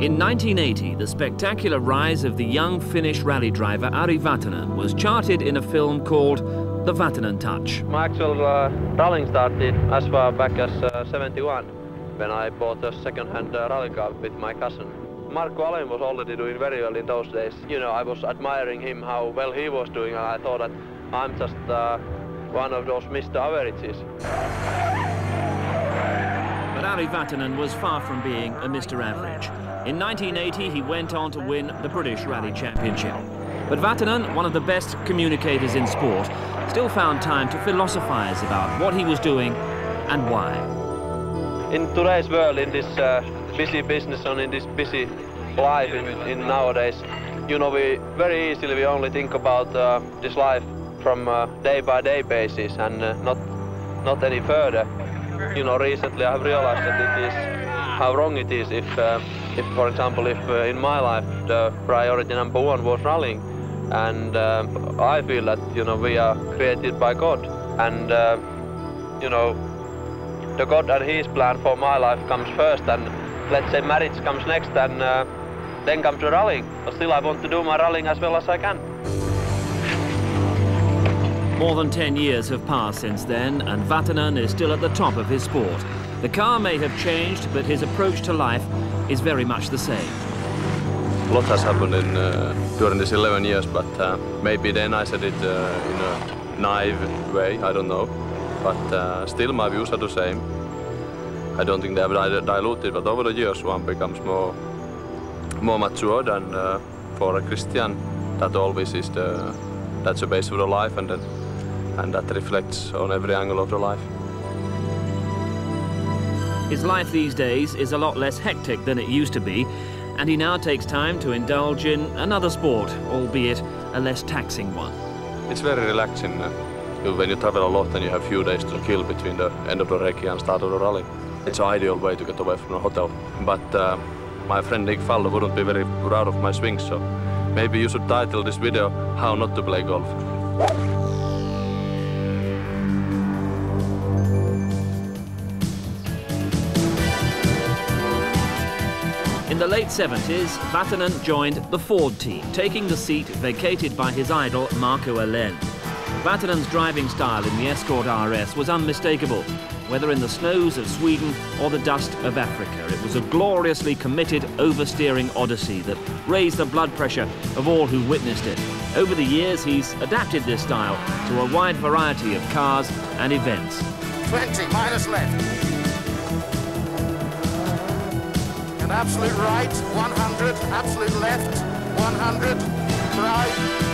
In 1980, the spectacular rise of the young Finnish rally driver Ari Vatanen was charted in a film called The Vatanen Touch. My actual rallying started as far back as 71, when I bought a second-hand rally car with my cousin. Markku Alén was already doing very well in those days. You know, I was admiring him, how well he was doing, and I thought that I'm just one of those Mr. Averages. But Ari Vatanen was far from being a Mr. Average. In 1980, he went on to win the British Rally Championship. But Vatanen, one of the best communicators in sport, still found time to philosophize about what he was doing and why. In today's world, in this busy business and in this busy life in nowadays, you know, we very easily we only think about this life from day-by-day basis and not any further. You know, recently I have realized that it is how wrong it is if for example, if in my life the priority number one was rallying, and I feel that, you know, we are created by God, and you know, the God and His plan for my life comes first, and let's say marriage comes next, and then comes the rallying. But still I want to do my rallying as well as I can. More than 10 years have passed since then, and Vatanen is still at the top of his sport. The car may have changed, but his approach to life is very much the same. A lot has happened during these 11 years, but maybe then I said it in a naive way, I don't know. But still my views are the same. I don't think they have diluted, but over the years one becomes more matured, and for a Christian that always is that's the base of the life, and that reflects on every angle of the life. His life these days is a lot less hectic than it used to be, and he now takes time to indulge in another sport, albeit a less taxing one. It's very relaxing when you travel a lot and you have few days to kill between the end of the recce and start of the rally. It's an ideal way to get away from the hotel. But my friend Nick Faldo wouldn't be very proud of my swings, so maybe you should title this video How Not to Play Golf. In the late 70s, Vatanen joined the Ford team, taking the seat vacated by his idol Markku Alén. Vatanen's driving style in the Escort RS was unmistakable, whether in the snows of Sweden or the dust of Africa. It was a gloriously committed oversteering odyssey that raised the blood pressure of all who witnessed it. Over the years, he's adapted this style to a wide variety of cars and events. 20, minus left. And absolute right, 100, absolute left, 100, right.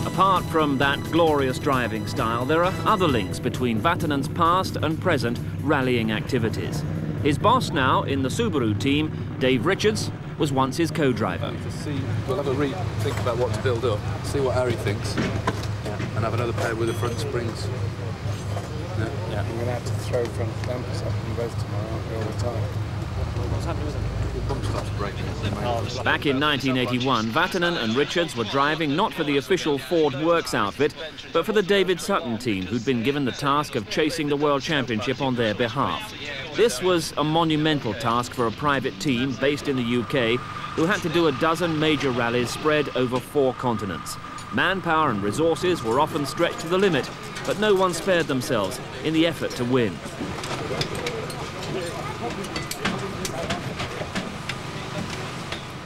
Apart from that glorious driving style, there are other links between Vatanen's past and present rallying activities. His boss now in the Subaru team, Dave Richards, was once his co-driver. We'll have a think about what to build up, see what Ari thinks, and have another pair with the front springs. Yeah. I'm going to have to throw front dampers up on both tomorrow, aren't we, all the time? What's happening with them? Back in 1981, Vatanen and Richards were driving not for the official Ford Works outfit, but for the David Sutton team, who'd been given the task of chasing the World Championship on their behalf. This was a monumental task for a private team based in the UK, who had to do a dozen major rallies spread over 4 continents. Manpower and resources were often stretched to the limit, but no one spared themselves in the effort to win.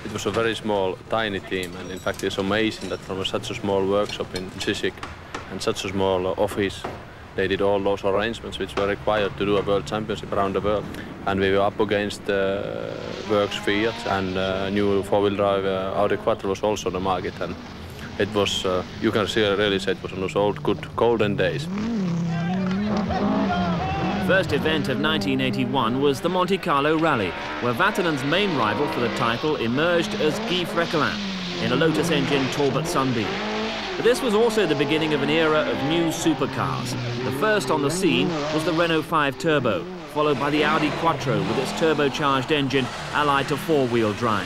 It was a very small, tiny team, and in fact it's amazing that from such a small workshop in Sisik and such a small office they did all those arrangements which were required to do a World Championship around the world. And we were up against Works Fiat, and new four-wheel drive Audi Quattro was also the market. And it was, you can really say it was one of those old good golden days. First event of 1981 was the Monte Carlo Rally, where Vatanen's main rival for the title emerged as Guy Freckelin in a Lotus engine Talbot Sunbeam. But this was also the beginning of an era of new supercars. The first on the scene was the Renault 5 Turbo, followed by the Audi Quattro with its turbocharged engine allied to four-wheel drive.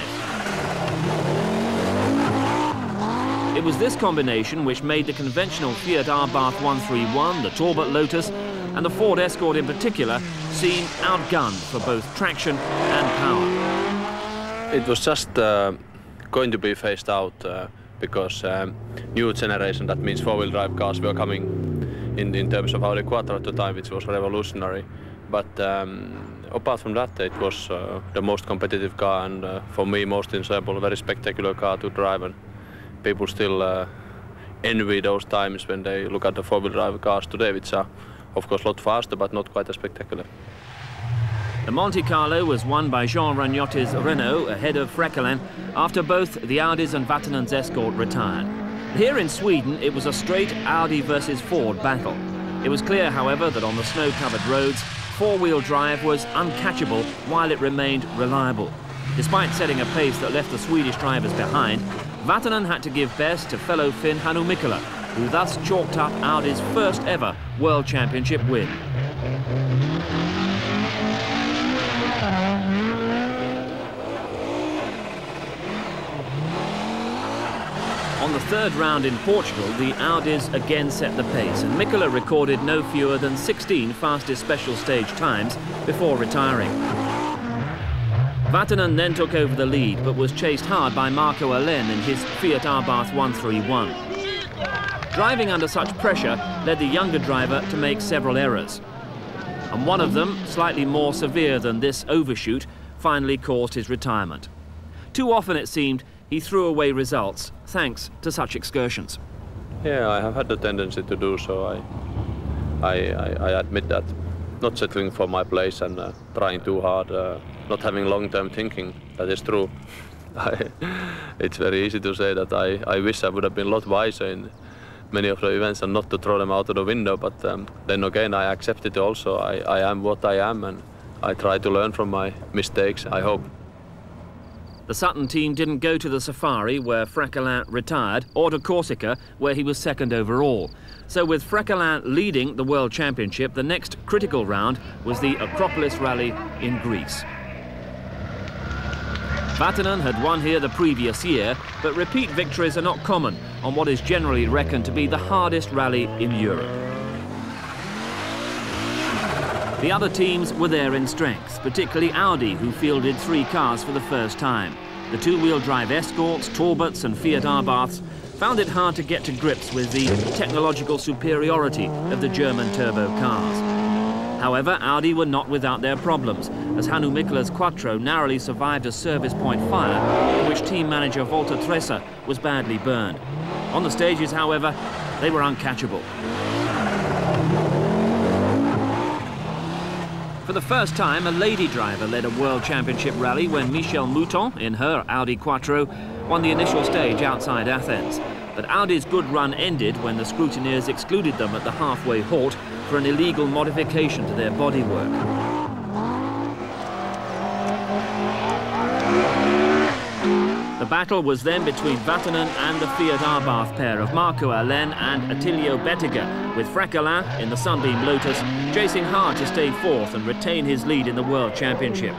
It was this combination which made the conventional Fiat Abarth 131, the Talbot Lotus, and the Ford Escort in particular seem outgunned for both traction and power. It was just going to be phased out because new generation, that means four-wheel drive cars, were coming in terms of Audi Quattro at the time, which was revolutionary. But apart from that, it was the most competitive car, and for me most enjoyable, very spectacular car to drive. And people still envy those times when they look at the four-wheel drive cars today, which are of course a lot faster but not quite as spectacular. The Monte Carlo was won by Jean Ragnotti's Renault ahead of Freckelin after both the Audis and Vatanen's Escort retired. Here in Sweden it was a straight Audi versus Ford battle. It was clear, however, that on the snow-covered roads four-wheel drive was uncatchable while it remained reliable. Despite setting a pace that left the Swedish drivers behind, Vatanen had to give best to fellow Finn Hannu Mikkola, who thus chalked up Audi's first ever World Championship win. On the third round in Portugal, the Audis again set the pace, and Mikkola recorded no fewer than 16 fastest special stage times before retiring. Vatanen then took over the lead, but was chased hard by Marco Alén in his Fiat Abarth 131. Driving under such pressure led the younger driver to make several errors. And one of them, slightly more severe than this overshoot, finally caused his retirement. Too often, it seemed, he threw away results thanks to such excursions. Yeah, I have had the tendency to do so. I admit that. Not settling for my place and trying too hard, not having long-term thinking, that is true. It's very easy to say that I wish I would have been a lot wiser in many of the events and not to throw them out of the window, but then again I accept it also. I am what I am, and I try to learn from my mistakes, I hope. The Sutton team didn't go to the Safari, where Freckelin retired, or to Corsica, where he was second overall. So with Freckelin leading the World Championship, the next critical round was the Acropolis Rally in Greece. Vatanen had won here the previous year, but repeat victories are not common on what is generally reckoned to be the hardest rally in Europe. The other teams were there in strength, particularly Audi, who fielded 3 cars for the first time. The two-wheel drive Escorts, Talbots and Fiat Abarths found it hard to get to grips with the technological superiority of the German turbo cars. However, Audi were not without their problems, as Hannu Mikkola's Quattro narrowly survived a service point fire in which team manager Walter Tresser was badly burned. On the stages, however, they were uncatchable. For the first time, a lady driver led a World Championship rally when Michèle Mouton, in her Audi Quattro, won the initial stage outside Athens. But Audi's good run ended when the scrutineers excluded them at the halfway halt for an illegal modification to their bodywork. The battle was then between Vatanen and the Fiat Abarth pair of Marco Alén and Attilio Bettiger, with Freckelin in the Sunbeam Lotus chasing hard to stay fourth and retain his lead in the World Championship.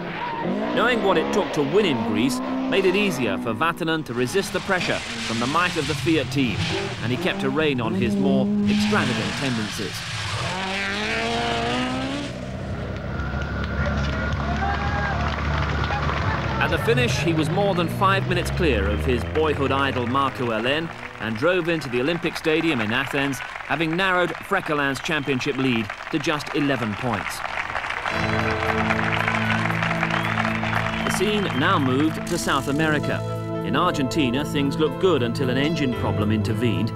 Knowing what it took to win in Greece made it easier for Vatanen to resist the pressure from the might of the Fiat team, and he kept a rein on his more extravagant tendencies. At the finish, he was more than 5 minutes clear of his boyhood idol Marco Alén and drove into the Olympic Stadium in Athens, having narrowed Freckelin's championship lead to just 11 points. The scene now moved to South America. In Argentina, things looked good until an engine problem intervened.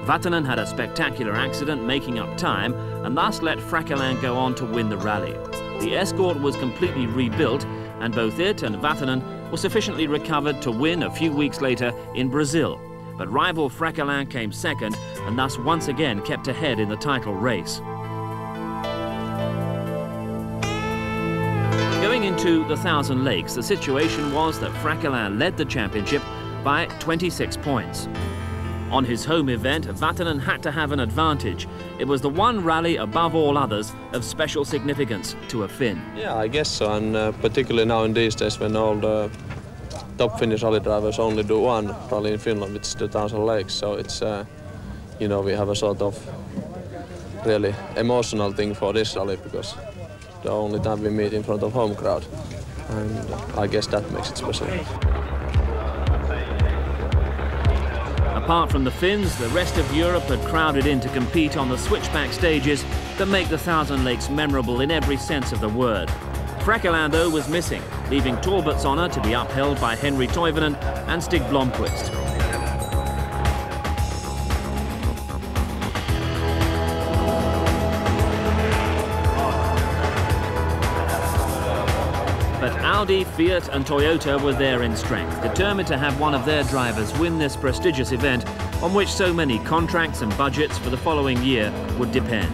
Vatanen had a spectacular accident making up time and thus let Fräkelän go on to win the rally. The Escort was completely rebuilt and both it and Vatanen were sufficiently recovered to win a few weeks later in Brazil. But rival Fräkelän came second and thus once again kept ahead in the title race. Going into the Thousand Lakes, the situation was that Fräkelän led the championship by 26 points. On his home event, Vatanen had to have an advantage. It was the one rally above all others of special significance to a Finn. Yeah, I guess so, and particularly now in these days when all the top Finnish rally drivers only do one rally in Finland, which is the Thousand Lakes. So it's, you know, we have a sort of really emotional thing for this rally because the only time we meet in front of home crowd, and I guess that makes it special. Apart from the Finns, the rest of Europe had crowded in to compete on the switchback stages that make the Thousand Lakes memorable in every sense of the word. Fräkelän, though, was missing, leaving Talbot's honour to be upheld by Henri Toivonen and Stig Blomqvist. But Audi, Fiat and Toyota were there in strength, determined to have one of their drivers win this prestigious event on which so many contracts and budgets for the following year would depend.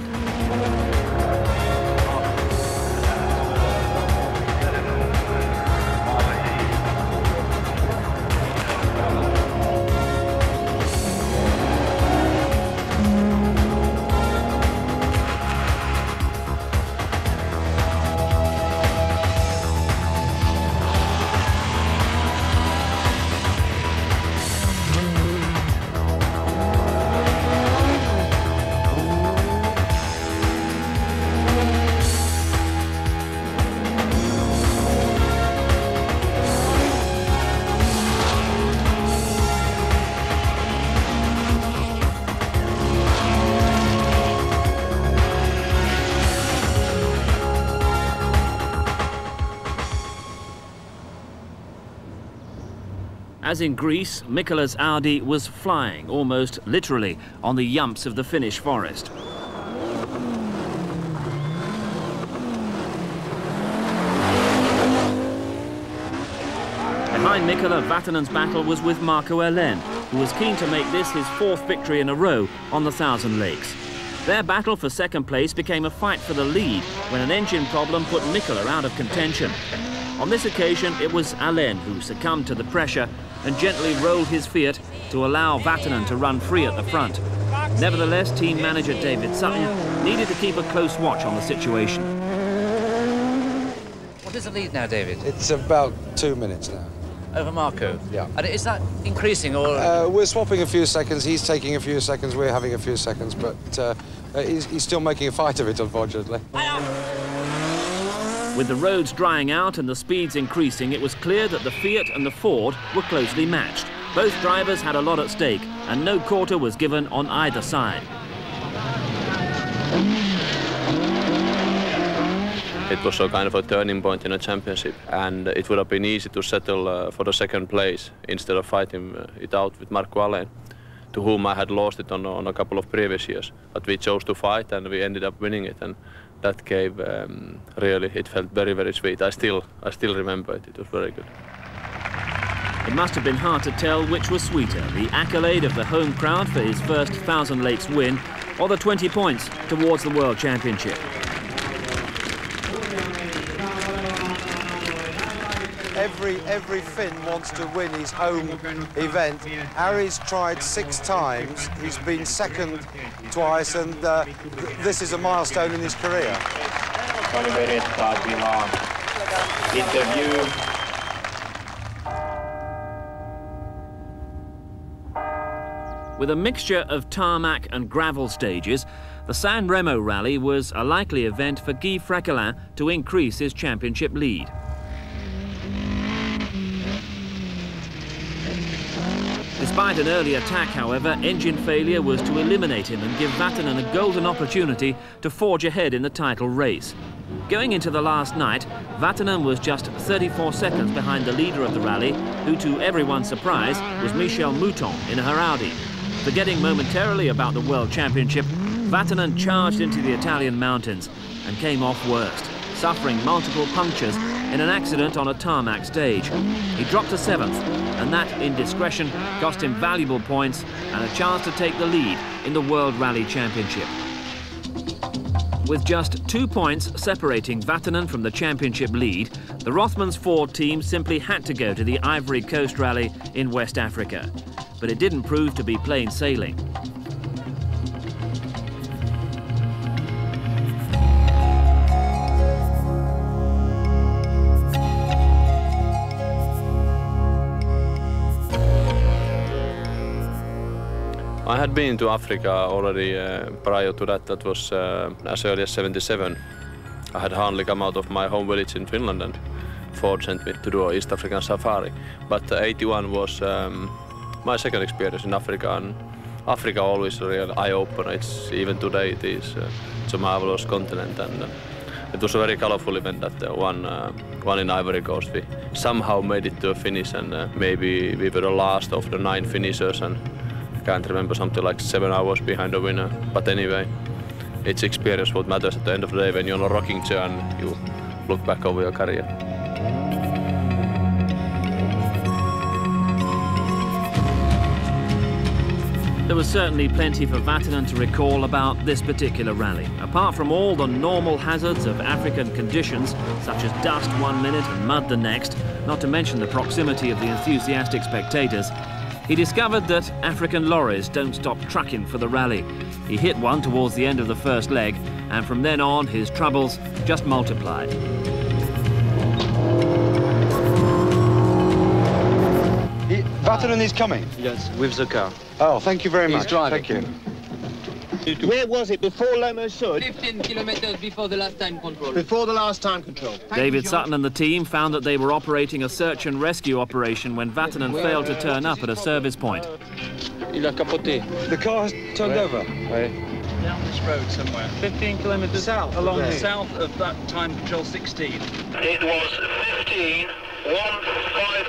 As in Greece, Mikkola's Audi was flying, almost literally, on the yumps of the Finnish forest. Behind Mikkola, Vatanen's battle was with Marco Elén, who was keen to make this his fourth victory in a row on the Thousand Lakes. Their battle for second place became a fight for the lead when an engine problem put Mikkola out of contention. On this occasion, it was Elén who succumbed to the pressure and gently rolled his Fiat to allow Vatanen to run free at the front. Nevertheless, team manager David Sutton needed to keep a close watch on the situation. What is the lead now, David? It's about 2 minutes now. Over Marco? Yeah. And is that increasing or...? We're swapping a few seconds, he's taking a few seconds, we're having a few seconds, but he's still making a fight of it, unfortunately. With the roads drying out and the speeds increasing, it was clear that the Fiat and the Ford were closely matched. Both drivers had a lot at stake, and no quarter was given on either side. It was a kind of a turning point in a championship, and it would have been easy to settle for the second place instead of fighting it out with Marco Elén, to whom I had lost it on a couple of previous years. But we chose to fight and we ended up winning it, and that gave really, it felt very, very sweet. I still remember it. It was very good. It must have been hard to tell which was sweeter, the accolade of the home crowd for his first Thousand Lakes win, or the 20 points towards the World Championship. Every Finn wants to win his home event. Harry's tried 6 times, he's been second twice, and this is a milestone in his career. With a mixture of tarmac and gravel stages, the San Remo rally was a likely event for Guy Fräkelän to increase his championship lead. Despite an early attack, however, engine failure was to eliminate him and give Vatanen a golden opportunity to forge ahead in the title race. Going into the last night, Vatanen was just 34 seconds behind the leader of the rally, who to everyone's surprise was Michel Mouton in her Audi. Forgetting momentarily about the World Championship, Vatanen charged into the Italian mountains and came off worst, suffering multiple punctures in an accident on a tarmac stage. He dropped to 7th, and that indiscretion cost him valuable points and a chance to take the lead in the World Rally Championship. With just 2 points separating Vatanen from the championship lead, the Rothmans Ford team simply had to go to the Ivory Coast Rally in West Africa. But it didn't prove to be plain sailing. I had been to Africa already prior to that. That was as early as '77. I had hardly come out of my home village in Finland and Ford sent me to do an East African safari. But '81 was my second experience in Africa, and Africa always a real eye-opener. It's even today it's a marvelous continent, and it was a very colorful event. That one in Ivory Coast, we somehow made it to a finish, and maybe we were the last of the 9 finishers, and I can't remember, something like 7 hours behind the winner. But anyway, it's experience what matters at the end of the day. When you're on a rocking chair and you look back over your career. There was certainly plenty for Vatanen to recall about this particular rally. Apart from all the normal hazards of African conditions, such as dust 1 minute and mud the next, not to mention the proximity of the enthusiastic spectators, he discovered that African lorries don't stop trucking for the rally. He hit one towards the end of the first leg, and from then on his troubles just multiplied. Vatanen is coming? Yes, with the car. Oh, thank you very much. He's driving. Thank you. Where was it before Lomo Sud? 15 kilometers before the last time control. Before the last time control. David Sutton and the team found that they were operating a search and rescue operation when Vatanen failed to turn up at a service point. Il a capoté. The car has turned over? Down this road somewhere. 15 kilometers south, along the south of that time control 16. It was 15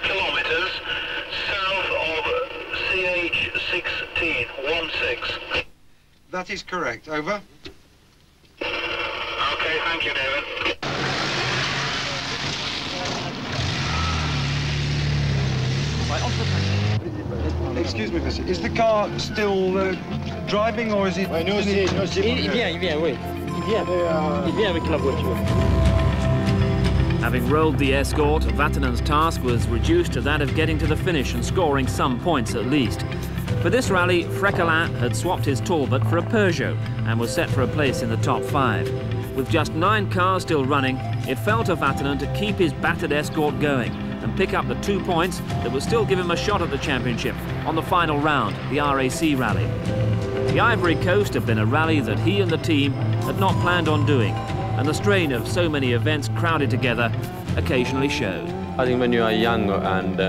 kilometers south of CH16, 16. That is correct. Over. Okay, thank you, David. Excuse me, mister. Is the car still driving, or is it... Il vient, oui. Il vient avec la voiture. Having rolled the escort, Vatanen's task was reduced to that of getting to the finish and scoring some points at least. For this rally, Fréquelin had swapped his Talbot for a Peugeot and was set for a place in the top 5. With just 9 cars still running, it fell to Vatanen to keep his battered escort going and pick up the 2 points that would still give him a shot at the championship on the final round, the RAC Rally. The Ivory Coast had been a rally that he and the team had not planned on doing, and the strain of so many events crowded together occasionally showed. I think when you are young and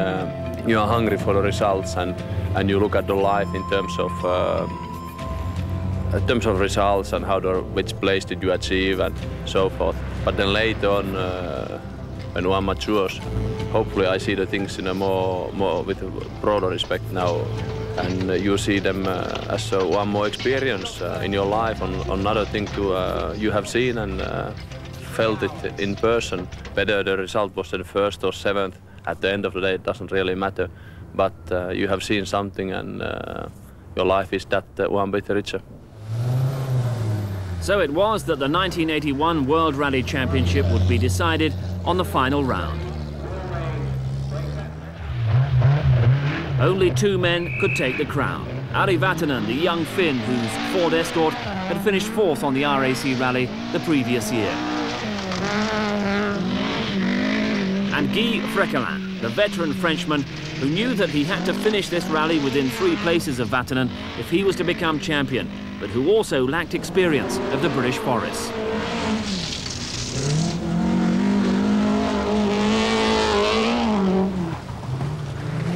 you are hungry for the results, and you look at the life in terms of results and which place did you achieve and so forth. But then later on, when one matures, hopefully I see the things in a more with a broader respect now, and you see them as one more experience in your life on another thing you have seen and felt it in person. Whether the result was the 1st or 7th, at the end of the day it doesn't really matter. But you have seen something, and your life is that one bit richer. So it was that the 1981 World Rally Championship would be decided on the final round. Only 2 men could take the crown. Ari Vatanen, the young Finn whose Ford Escort had finished 4th on the RAC Rally the previous year. And Guy Fréquelin, the veteran Frenchman who knew that he had to finish this rally within 3 places of Vatanen if he was to become champion, but who also lacked experience of the British forests.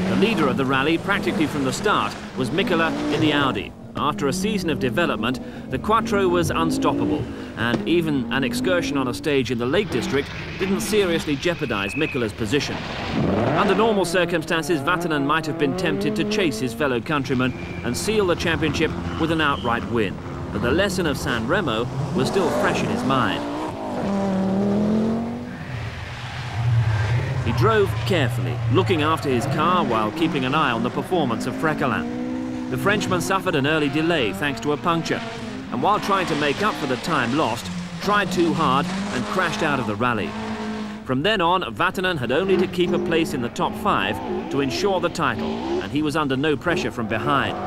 The leader of the rally, practically from the start, was Mikkola in the Audi. After a season of development, the Quattro was unstoppable, and even an excursion on a stage in the Lake District didn't seriously jeopardise Mikkola's position. Under normal circumstances, Vatanen might have been tempted to chase his fellow countryman and seal the championship with an outright win. But the lesson of San Remo was still fresh in his mind. He drove carefully, looking after his car while keeping an eye on the performance of Frekkeland. The Frenchman suffered an early delay thanks to a puncture, and while trying to make up for the time lost, tried too hard and crashed out of the rally. From then on, Vatanen had only to keep a place in the top 5 to ensure the title, and he was under no pressure from behind.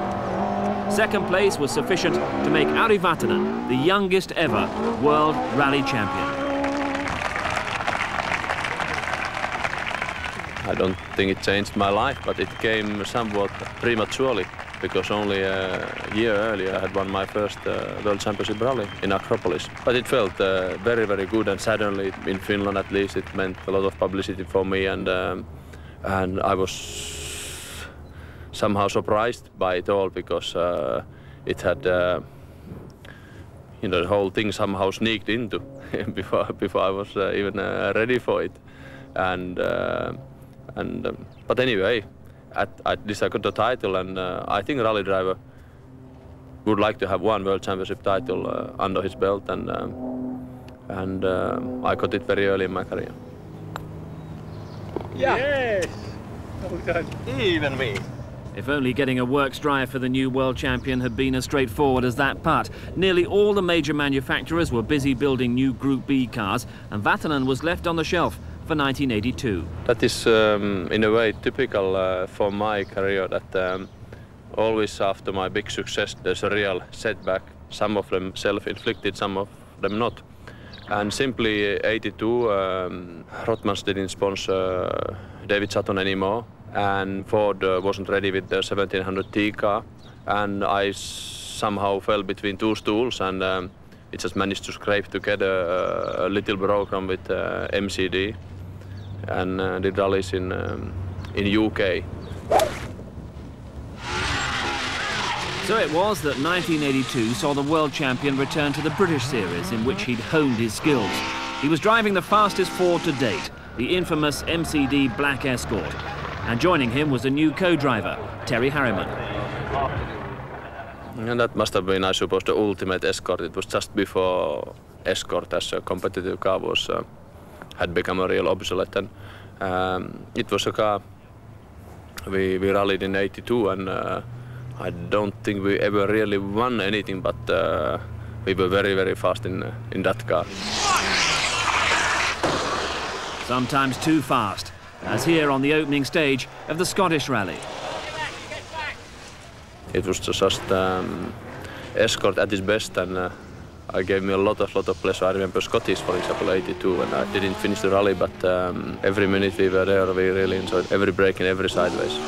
Second place was sufficient to make Ari Vatanen the youngest ever World Rally Champion. I don't think it changed my life, but it came somewhat prematurely, because only a year earlier I had won my first World Championship rally in Acropolis. But it felt very, very good, and suddenly in Finland at least it meant a lot of publicity for me, and I was somehow surprised by it all, because it had, the whole thing somehow sneaked into before I was even ready for it, but anyway, at least I got the title, and I think a rally driver would like to have one World Championship title under his belt, and I got it very early in my career. Yeah. Yes! Well done. Even me. If only getting a works drive for the new world champion had been as straightforward as that putt. Nearly all the major manufacturers were busy building new Group B cars, and Vatanen was left on the shelf for 1982. That is, in a way, typical for my career, that always after my big success there's a real setback. Some of them self-inflicted, some of them not. And simply 82, Rothmans didn't sponsor David Sutton anymore, and Ford wasn't ready with the 1700T car, and I somehow fell between two stools, and it just managed to scrape together a little program with MCD, and did rallies in UK. So it was that 1982 saw the world champion return to the British series, in which he'd honed his skills. He was driving the fastest Ford to date, the infamous MCD Black Escort, and joining him was a new co-driver, Terry Harriman. And that must have been, I suppose, the ultimate Escort. It was just before Escort as a competitive car had become a real obsolete. And it was a car we rallied in 82, and I don't think we ever really won anything, but we were very, very fast in that car. Sometimes too fast, as here on the opening stage of the Scottish Rally. It was just Escort at its best, and it gave me a lot of pleasure. I remember Scottish, for example, 82, and I didn't finish the rally, but every minute we were there, we really enjoyed every break and every sideways.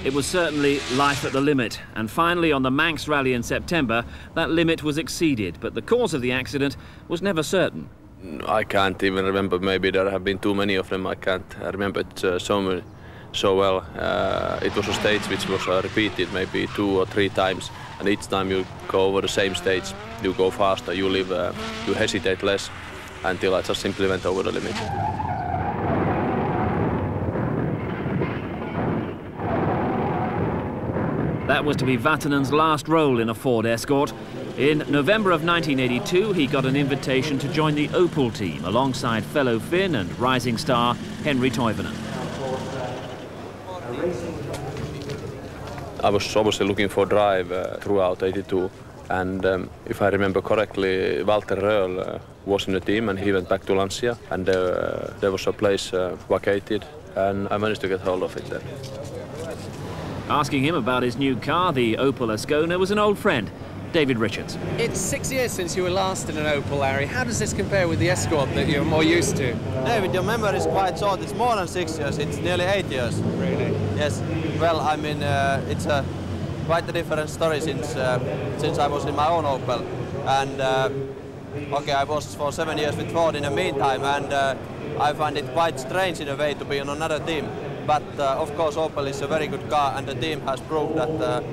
It was certainly life at the limit, and finally on the Manx Rally in September, that limit was exceeded, but the cause of the accident was never certain. I can't even remember. Maybe there have been too many of them. I can't remember it so well. It was a stage which was repeated maybe 2 or 3 times, and each time you go over the same stage, you go faster, you hesitate less, until I just simply went over the limit. That was to be Vatanen's last role in a Ford Escort. In November of 1982, he got an invitation to join the Opel team alongside fellow Finn and rising star Henri Toivonen. I was obviously looking for drive throughout 82, and if I remember correctly, Walter Röhrl was in the team, and he went back to Lancia, and there was a place vacated, and I managed to get hold of it then. Asking him about his new car, the Opel Ascona, was an old friend, David Richards. It's 6 years since you were last in an Opel, Larry. How does this compare with the Escort that you're more used to? David, your memory is quite short. It's more than 6 years. It's nearly 8 years. Really? Yes. Well, I mean, it's quite a different story since I was in my own Opel. And okay, I was for 7 years with Ford in the meantime, and I find it quite strange in a way to be on another team. But of course Opel is a very good car, and the team has proved that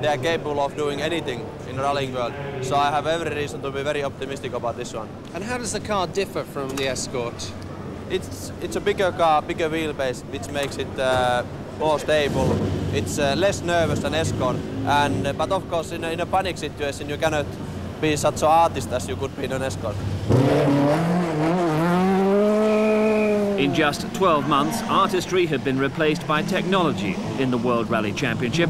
they are capable of doing anything in the rallying world. So I have every reason to be very optimistic about this one. And how does the car differ from the Escort? It's a bigger car, bigger wheelbase, which makes it more stable. It's less nervous than Escort, but of course in a panic situation you cannot be such an artist as you could be in an Escort. In just 12 months, artistry had been replaced by technology in the World Rally Championship.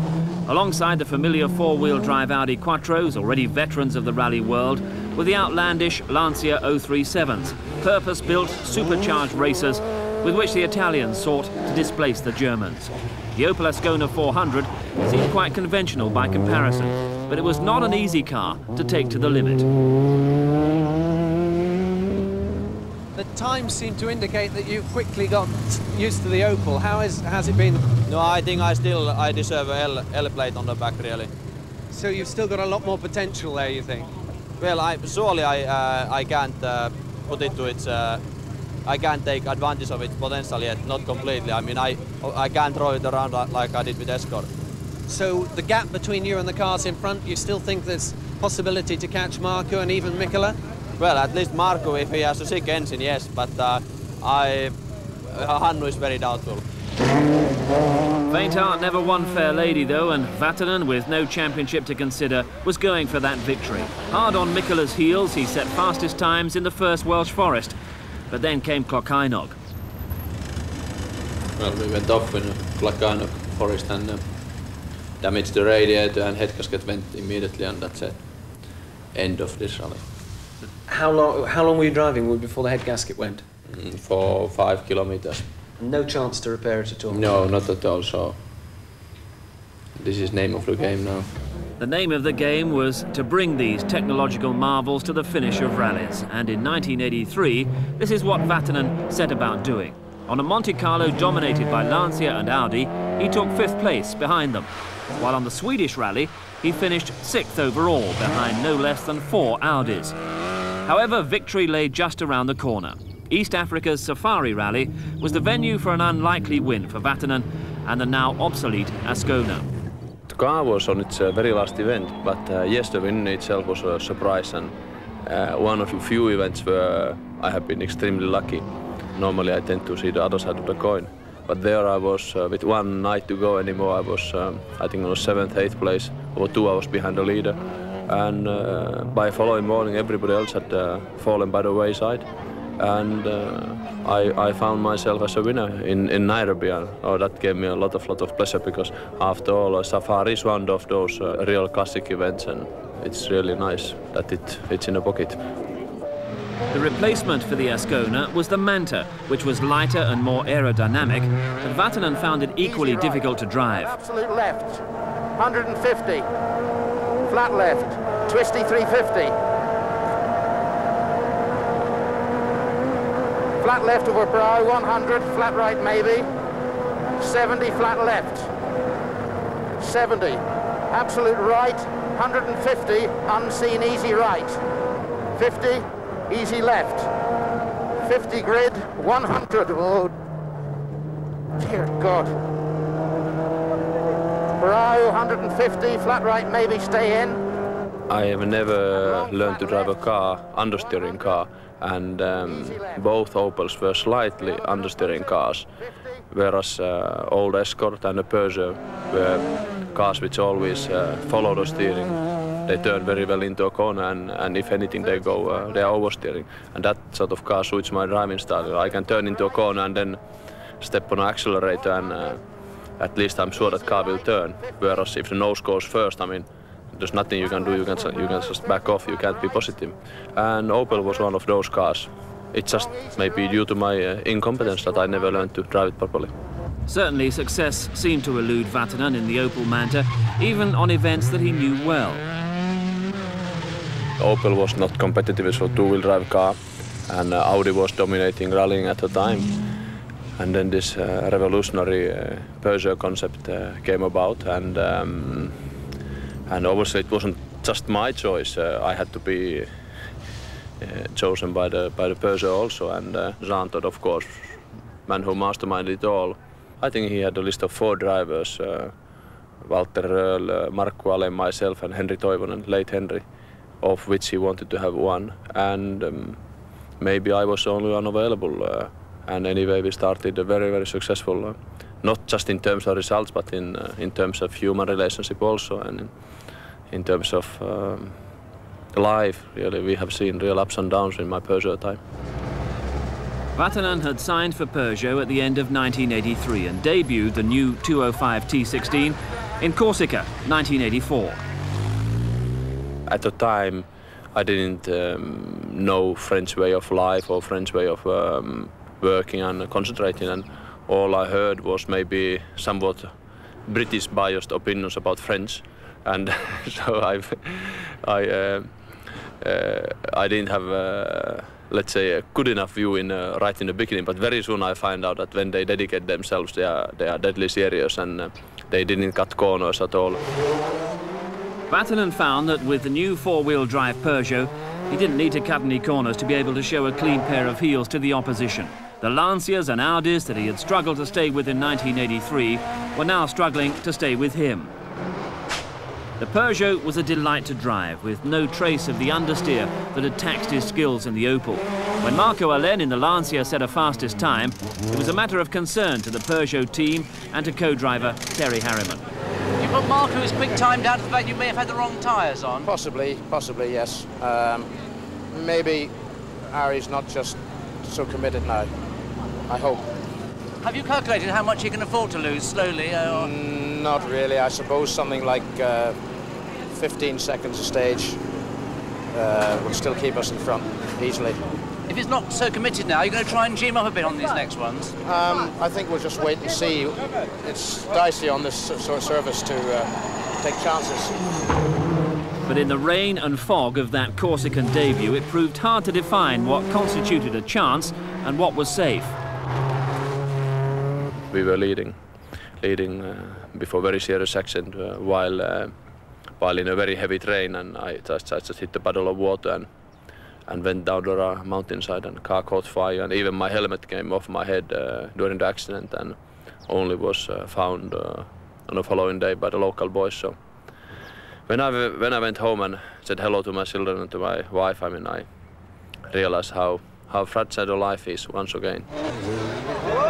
Alongside the familiar four-wheel drive Audi Quattros, already veterans of the rally world, were the outlandish Lancia 037s, purpose-built, supercharged racers with which the Italians sought to displace the Germans. The Opel Ascona 400 seemed quite conventional by comparison, but it was not an easy car to take to the limit. The times seem to indicate that you quickly got used to the Opel. Has it been? No, I think I deserve a L plate on the back, really. So you've still got a lot more potential there, you think? Well, surely I can't put it to its. I can't take advantage of its potential yet, not completely. I mean, I can't throw it around like I did with Escort. So the gap between you and the cars in front, you still think there's possibility to catch Marko and even Mikkola? Well, at least Marko, if he has a sick engine, yes, but Hannu is very doubtful. Faint heart never won fair lady though, and Vatanen, with no championship to consider, was going for that victory. Hard on Mikkola's heels, he set fastest times in the first Welsh Forest. But then came Klokkainok. Well, we went off in Klokkainok Forest and damaged the radiator, and head gasket went immediately, and that's it. End of this rally. How long were you driving before the head gasket went? For 5 kilometers. No chance to repair it at all? No, not at all, so this is name of the game now. The name of the game was to bring these technological marvels to the finish of rallies, and in 1983, this is what Vatanen set about doing. On a Monte Carlo dominated by Lancia and Audi, he took 5th place behind them, while on the Swedish rally, he finished 6th overall, behind no less than 4 Audis. However, victory lay just around the corner. East Africa's Safari Rally was the venue for an unlikely win for Vatanen and the now obsolete Ascona. The car was on its very last event, but yes, the win itself was a surprise, and one of the few events where I have been extremely lucky. Normally I tend to see the other side of the coin, but there I was with 1 night to go anymore. I was, I think, on the 7th, 8th place, over 2 hours behind the leader, and by following morning everybody else had fallen by the wayside. And I found myself as a winner in Nairobi, and that gave me a lot of pleasure, because after all, Safari is one of those real classic events, and it's really nice that it's in a pocket. The replacement for the Ascona was the Manta, which was lighter and more aerodynamic, but Vatanen found it equally difficult to drive. Absolute left, 150, flat left, twisty 350. Flat left over brow, 100, flat right maybe, 70, flat left, 70, absolute right, 150, unseen, easy right, 50, easy left, 50 grid, 100, oh, dear God. Brow, 150, flat right maybe, stay in. I have never learned to drive a car, understeering car, and both Opels were slightly understeering cars, whereas old Escort and the Peugeot were cars which always follow the steering. They turn very well into a corner, and if anything they are oversteering, and that sort of car suits my driving style. I can turn into a corner and then step on an accelerator, and at least I'm sure that car will turn, whereas if the nose goes first, I mean, there's nothing you can do, you can just back off, you can't be positive. And Opel was one of those cars. It's just maybe due to my incompetence that I never learned to drive it properly. Certainly success seemed to elude Vatanen in the Opel Manta, even on events that he knew well. Opel was not competitive as a two-wheel drive car, and Audi was dominating rallying at the time. And then this revolutionary Peugeot concept came about, and And obviously it wasn't just my choice. I had to be chosen by the Peugeot also, and Jean Todt, of course, man who masterminded it all. I think he had a list of 4 drivers, Walter Röhl, Markku Alén, myself and Henri Toivonen, late Henri, of which he wanted to have one, and maybe I was the only one available. And anyway, we started a very, very successful, not just in terms of results, but in terms of human relationship also, and in terms of life. Really, we have seen real ups and downs in my Peugeot time. Vatanen had signed for Peugeot at the end of 1983 and debuted the new 205 T16 in Corsica, 1984. At the time, I didn't know French way of life or French way of working and concentrating, and all I heard was maybe somewhat British biased opinions about French, and so I didn't have let's say a good enough view right in the beginning, but very soon I find out that when they dedicate themselves, they are deadly serious, and they didn't cut corners at all. Vatanen found that with the new 4-wheel drive Peugeot, he didn't need to cut any corners to be able to show a clean pair of heels to the opposition. The Lancias and Audis that he had struggled to stay with in 1983 were now struggling to stay with him. The Peugeot was a delight to drive, with no trace of the understeer that had taxed his skills in the Opel. When Marco Alén in the Lancia set a fastest time, it was a matter of concern to the Peugeot team and to co-driver Terry Harriman. You put Marco's quick time down to the fact you may have had the wrong tyres on? Possibly, yes. Maybe Ari's not just so committed now, I hope. Have you calculated how much you can afford to lose slowly? Not really. I suppose something like 15 seconds a stage would still keep us in front easily. If it's not so committed now, you're going to try and gym up a bit on these next ones? I think we'll just wait and see. It's dicey on this sort of surface to take chances. But in the rain and fog of that Corsican debut, it proved hard to define what constituted a chance and what was safe. We were leading before very serious accident while in a very heavy train, and I just hit the puddle of water and went down the mountainside, and the car caught fire, and even my helmet came off my head during the accident, and only was found on the following day by the local boys. So when I went home and said hello to my children and to my wife, I mean, I realized how fragile life is once again.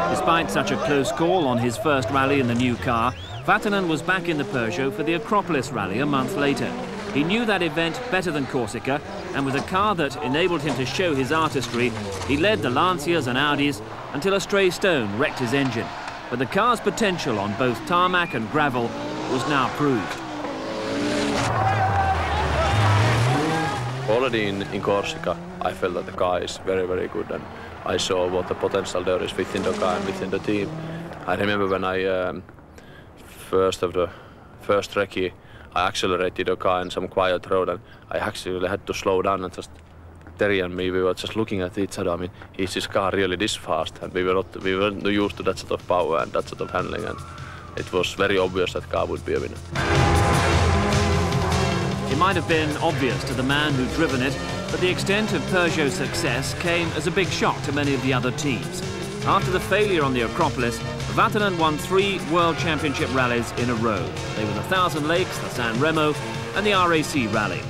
Despite such a close call on his first rally in the new car, Vatanen was back in the Peugeot for the Acropolis rally a month later. He knew that event better than Corsica, and with a car that enabled him to show his artistry, he led the Lancias and Audis until a stray stone wrecked his engine. But the car's potential on both tarmac and gravel was now proved. Already in Corsica, I felt that the car is very, very good, and I saw what the potential there is within the car and within the team. I remember when I first recce, I accelerated the car in some quiet road, and I actually had to slow down, and just Terry and me, we were just looking at each other. I mean, is this car really this fast? And we weren't used to that sort of power and that sort of handling, and it was very obvious that car would be a winner. It might have been obvious to the man who'd driven it, but the extent of Peugeot's success came as a big shock to many of the other teams. After the failure on the Acropolis, Vatanen won 3 World Championship rallies in a row. They were the Thousand Lakes, the San Remo, and the RAC Rally.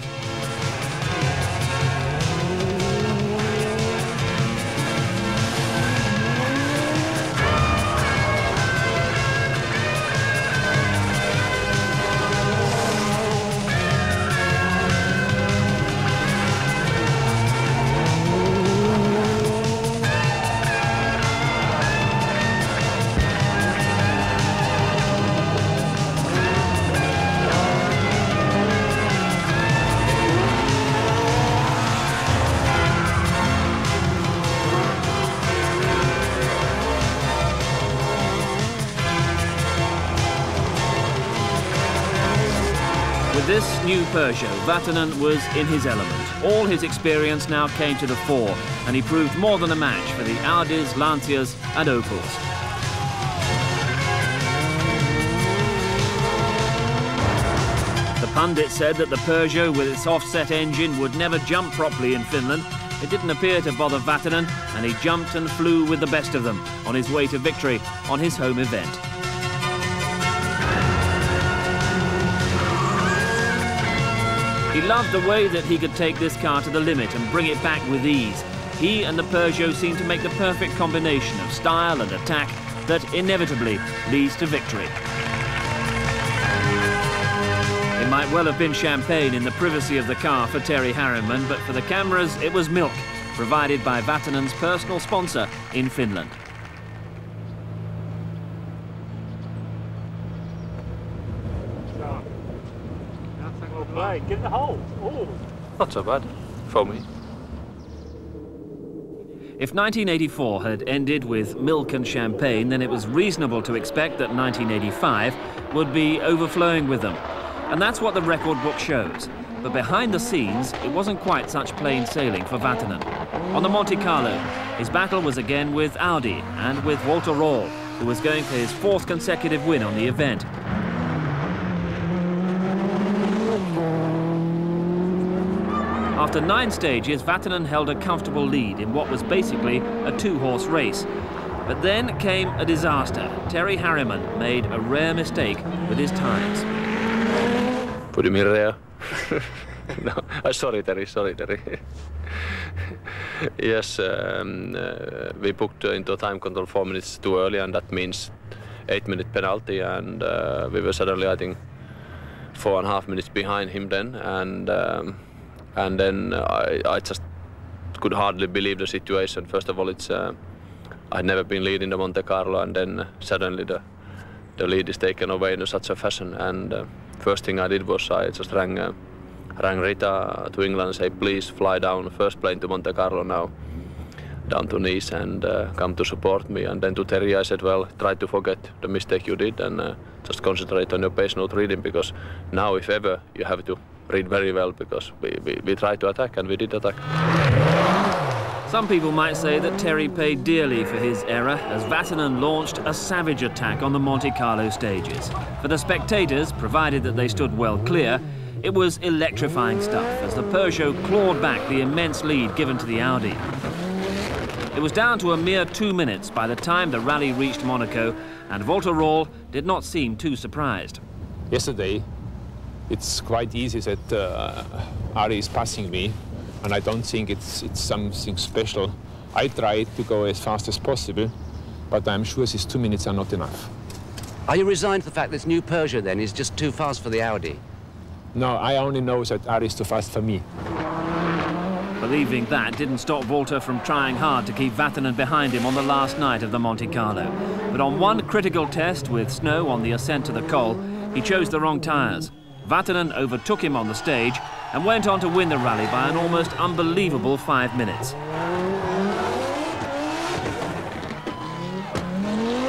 With this new Peugeot, Vatanen was in his element. All his experience now came to the fore, and he proved more than a match for the Audis, Lancias and Opels. The pundits said that the Peugeot with its offset engine would never jump properly in Finland, it didn't appear to bother Vatanen, and he jumped and flew with the best of them on his way to victory on his home event. He loved the way that he could take this car to the limit and bring it back with ease. He and the Peugeot seemed to make the perfect combination of style and attack that inevitably leads to victory. It might well have been champagne in the privacy of the car for Terry Harriman, but for the cameras it was milk, provided by Vatanen's personal sponsor in Finland. Get in the hole. Ooh. Not so bad for me. If 1984 had ended with milk and champagne, then it was reasonable to expect that 1985 would be overflowing with them. And that's what the record book shows. But behind the scenes, it wasn't quite such plain sailing for Vatanen. On the Monte Carlo, his battle was again with Audi and with Walter Röhrl, who was going for his 4th consecutive win on the event. After 9 stages, Vatanen held a comfortable lead in what was basically a 2-horse race. But then came a disaster. Terry Harriman made a rare mistake with his times. What do you mean rare? No, sorry Terry. Yes, we booked into time control 4 minutes too early, and that means 8-minute penalty, and we were suddenly, I think, 4.5 minutes behind him then, and then I just could hardly believe the situation. First of all, I'd never been leading the Monte Carlo, and then suddenly the lead is taken away in such a fashion. And first thing I did was I just rang Rita to England and said, please fly down first plane to Monte Carlo now, down to Nice, and come to support me. And then to Terry I said, well, try to forget the mistake you did and just concentrate on your pace note reading, because now if ever you have to read very well, because we tried to attack and we did attack. Some people might say that Terry paid dearly for his error, as Vatanen launched a savage attack on the Monte Carlo stages. For the spectators, provided that they stood well clear, it was electrifying stuff as the Peugeot clawed back the immense lead given to the Audi. It was down to a mere 2 minutes by the time the rally reached Monaco, and Walter Röhrl did not seem too surprised. Yesterday, it's quite easy that Ari is passing me, and I don't think it's something special. I tried to go as fast as possible, but I'm sure these 2 minutes are not enough. Are you resigned to the fact this new Peugeot then is just too fast for the Audi? No, I only know that Ari is too fast for me. Believing that didn't stop Walter from trying hard to keep Vatanen behind him on the last night of the Monte Carlo. But on one critical test with snow on the ascent to the Col, he chose the wrong tyres. Vatanen overtook him on the stage and went on to win the rally by an almost unbelievable 5 minutes.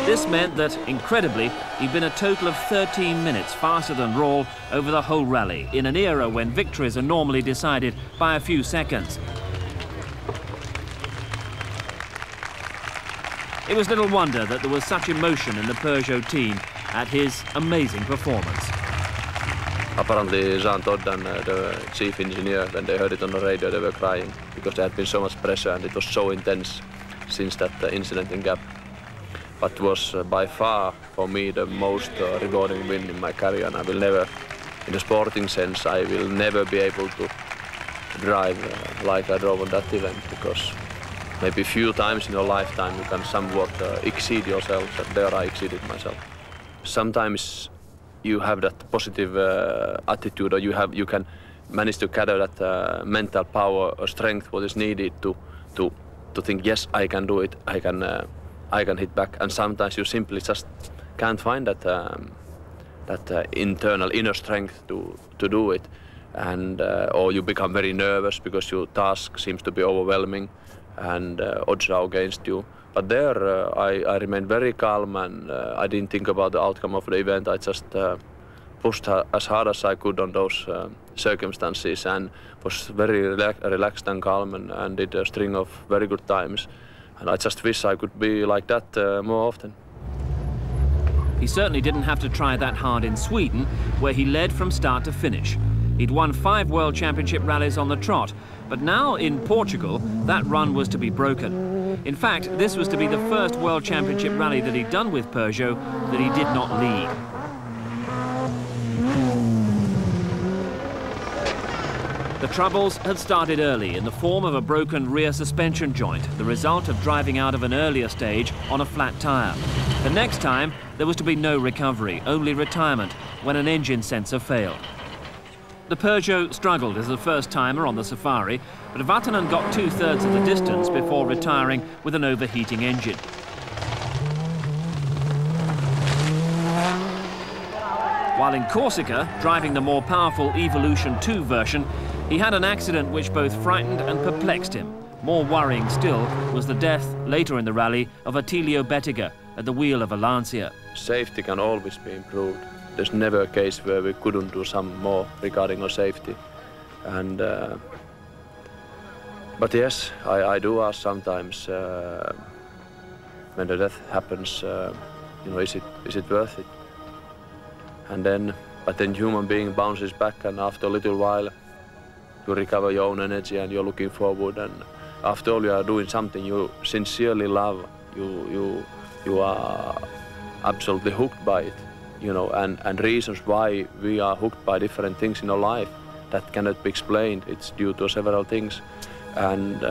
This meant that, incredibly, he'd been a total of 13 minutes faster than Röhrl over the whole rally, in an era when victories are normally decided by a few seconds. It was little wonder that there was such emotion in the Peugeot team at his amazing performance. Apparently Jean Todt and the chief engineer, when they heard it on the radio, they were crying because there had been so much pressure and it was so intense since that incident in Gap. But it was by far for me the most rewarding win in my career, and I will never, in a sporting sense, I will never be able to drive like I drove on that event, because maybe a few times in your lifetime you can somewhat exceed yourself, and there I exceeded myself. Sometimes you have that positive attitude, or you can manage to gather that mental power or strength what is needed to think, yes, I can do it, I can hit back. And sometimes you simply just can't find that internal inner strength to do it, and or you become very nervous because your task seems to be overwhelming and odds are against you. But there I remained very calm, and I didn't think about the outcome of the event. I just pushed as hard as I could on those circumstances, and was very relaxed and calm, and did a string of very good times. And I just wish I could be like that more often. He certainly didn't have to try that hard in Sweden, where he led from start to finish. He'd won 5 World Championship rallies on the trot, but now in Portugal, that run was to be broken. In fact, this was to be the first World Championship rally that he'd done with Peugeot that he did not lead. The troubles had started early in the form of a broken rear suspension joint, the result of driving out of an earlier stage on a flat tyre. The next time, there was to be no recovery, only retirement, when an engine sensor failed. The Peugeot struggled as a first-timer on the Safari, but Vatanen got 2/3 of the distance before retiring with an overheating engine. While in Corsica, driving the more powerful Evolution 2 version, he had an accident which both frightened and perplexed him. More worrying still was the death, later in the rally, of Attilio Bettiger at the wheel of a Lancia. Safety can always be improved. There's never a case where we couldn't do some more regarding our safety. And but yes, I do ask sometimes when the death happens, you know, is it worth it? And then, but then human being bounces back, and after a little while, you recover your own energy and you're looking forward. And after all, you are doing something you sincerely love. You are absolutely hooked by it. You know, and reasons why we are hooked by different things in our life that cannot be explained. It's due to several things, and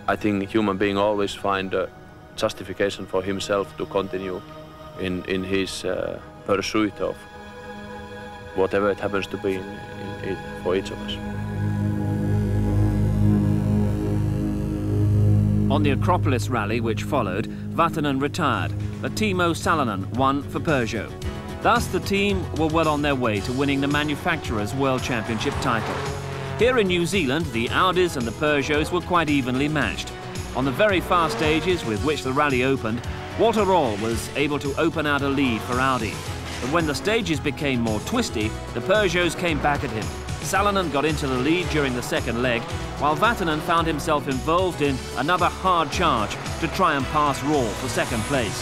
I think human being always find a justification for himself to continue in his pursuit of whatever it happens to be for each of us. On the Acropolis rally which followed, Vatanen retired, but Timo Salonen won for Peugeot. Thus the team were well on their way to winning the manufacturer's World Championship title. Here in New Zealand, the Audis and the Peugeots were quite evenly matched. On the very fast stages with which the rally opened, Walter Röhrl was able to open out a lead for Audi. But when the stages became more twisty, the Peugeots came back at him. Salonen got into the lead during the second leg, while Vatanen found himself involved in another hard charge to try and pass Röhrl for second place.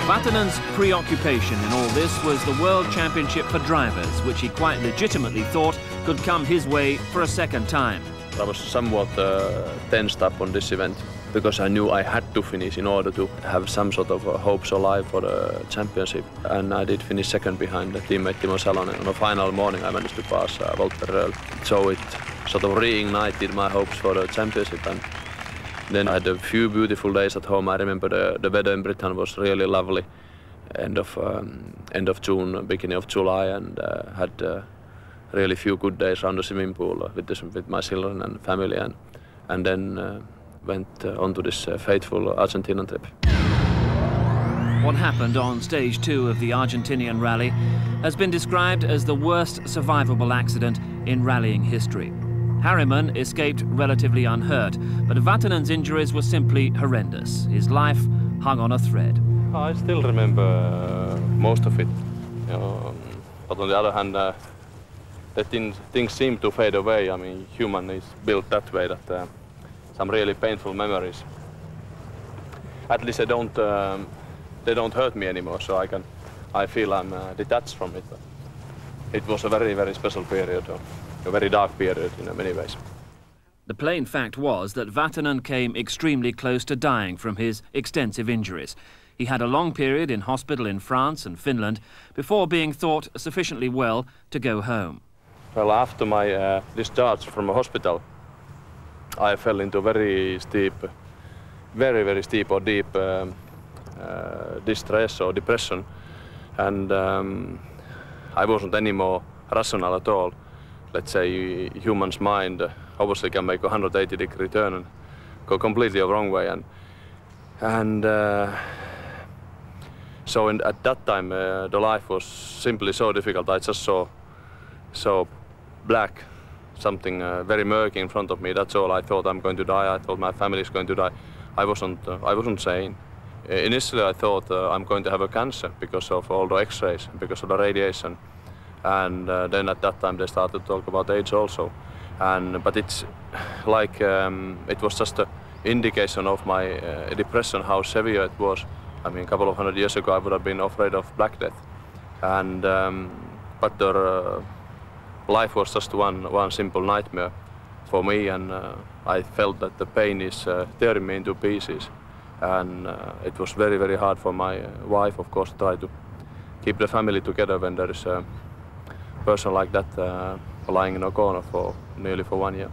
Vatanen's preoccupation in all this was the World Championship for drivers, which he quite legitimately thought could come his way for a second time. I was somewhat tensed up on this event because I knew I had to finish in order to have some sort of hopes alive for the championship. And I did finish second behind the teammate Timo Salonen. On the final morning I managed to pass Walter Röhrl. So it sort of reignited my hopes for the championship. And then I had a few beautiful days at home. I remember the weather in Britain was really lovely, end of June, beginning of July, and had really few good days around the swimming pool with my children and family, and then went on to this fateful Argentinian trip. What happened on stage 2 of the Argentinian rally has been described as the worst survivable accident in rallying history. Harriman escaped relatively unhurt, but Vatanen's injuries were simply horrendous. His life hung on a thread. I still remember most of it, but on the other hand, things seem to fade away. I mean, human is built that way that some really painful memories, at least they don't hurt me anymore. So I feel I'm detached from it. It was a very, very special period. A very dark period in many ways. The plain fact was that Vatanen came extremely close to dying from his extensive injuries. He had a long period in hospital in France and Finland before being thought sufficiently well to go home. Well, after my discharge from a hospital, I fell into very steep, very steep or deep distress or depression, and I wasn't anymore rational at all. Let's say human's mind obviously can make a 180-degree turn and go completely the wrong way. So at that time the life was simply so difficult. I just saw black, something very murky in front of me. That's all. I thought I'm going to die. I thought my family is going to die. I wasn't sane. Initially I thought I'm going to have a cancer because of all the X-rays, because of the radiation. And then at that time they started to talk about AIDS also. But it's like it was just an indication of my depression, how severe it was. I mean, a couple of 100 years ago I would have been afraid of Black Death. But the life was just one simple nightmare for me, and I felt that the pain is tearing me into pieces. And it was very, very hard for my wife, of course, to try to keep the family together when there is a person like that lying in a corner for nearly 1 year.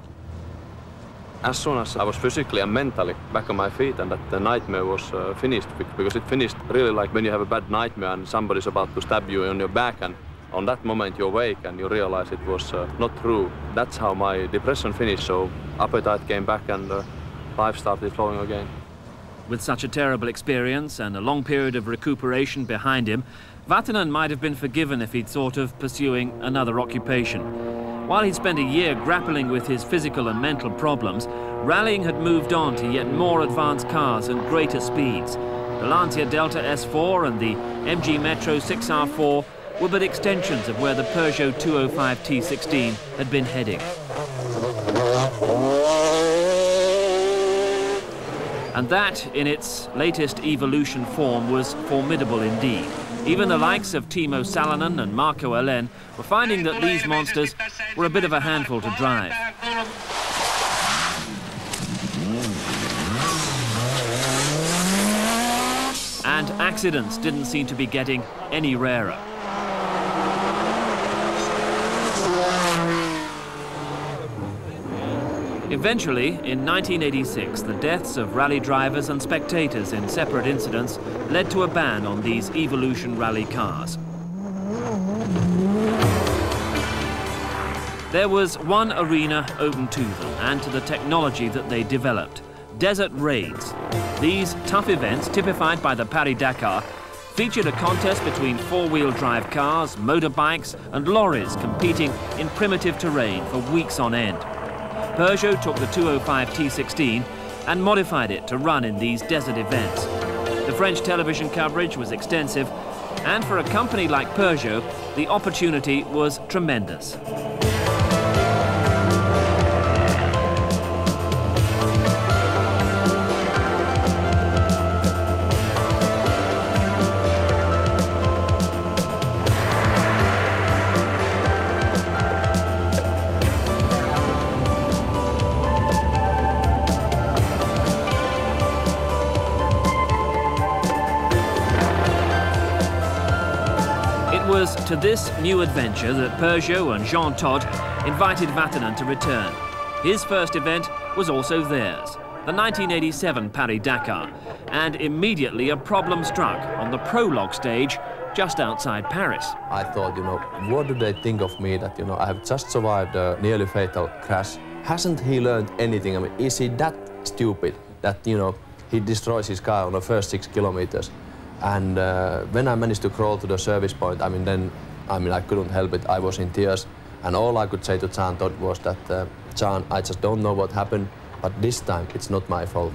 As soon as I was physically and mentally back on my feet and that the nightmare was finished, because it finished really like when you have a bad nightmare and somebody's about to stab you on your back, and on that moment you awake and you realize it was not true. That's how my depression finished, so appetite came back and life started flowing again. With such a terrible experience and a long period of recuperation behind him, Vatanen might have been forgiven if he'd thought of pursuing another occupation. While he'd spent a year grappling with his physical and mental problems, rallying had moved on to yet more advanced cars and greater speeds. The Lancia Delta S4 and the MG Metro 6R4 were but extensions of where the Peugeot 205 T16 had been heading. And that, in its latest evolution form, was formidable indeed. Even the likes of Timo Salonen and Marco Alén were finding that these monsters were a bit of a handful to drive. And accidents didn't seem to be getting any rarer. Eventually, in 1986, the deaths of rally drivers and spectators in separate incidents led to a ban on these Evolution rally cars. There was one arena open to them and to the technology that they developed: desert raids. These tough events, typified by the Paris-Dakar, featured a contest between four-wheel drive cars, motorbikes and lorries competing in primitive terrain for weeks on end. Peugeot took the 205 T16 and modified it to run in these desert events. The French television coverage was extensive, and for a company like Peugeot, the opportunity was tremendous. To this new adventure that Peugeot and Jean Todt invited Vatanen to return. His first event was also theirs, the 1987 Paris-Dakar, and immediately a problem struck on the prologue stage just outside Paris. I thought, what do they think of me that, I have just survived a nearly fatal crash. Hasn't he learned anything? I mean, is he that stupid that, he destroys his car on the first 6 kilometers? And when I managed to crawl to the service point, I couldn't help it. I was in tears. And all I could say to Jean Todt was that, Jean, I just don't know what happened, but this time it's not my fault.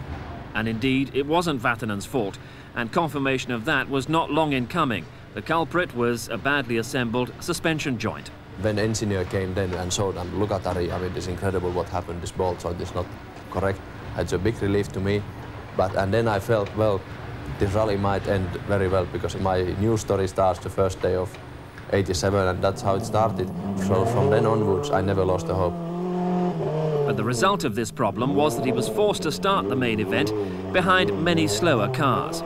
And indeed, it wasn't Vatanen's fault. And confirmation of that was not long in coming. The culprit was a badly assembled suspension joint. When the engineer came then and showed them, look at Ari, it's incredible what happened. This bolt joint is not correct. It's a big relief to me. And then I felt, well, this rally might end very well, because my new story starts the first day of '87, and that's how it started. So from then onwards, I never lost the hope. But the result of this problem was that he was forced to start the main event behind many slower cars.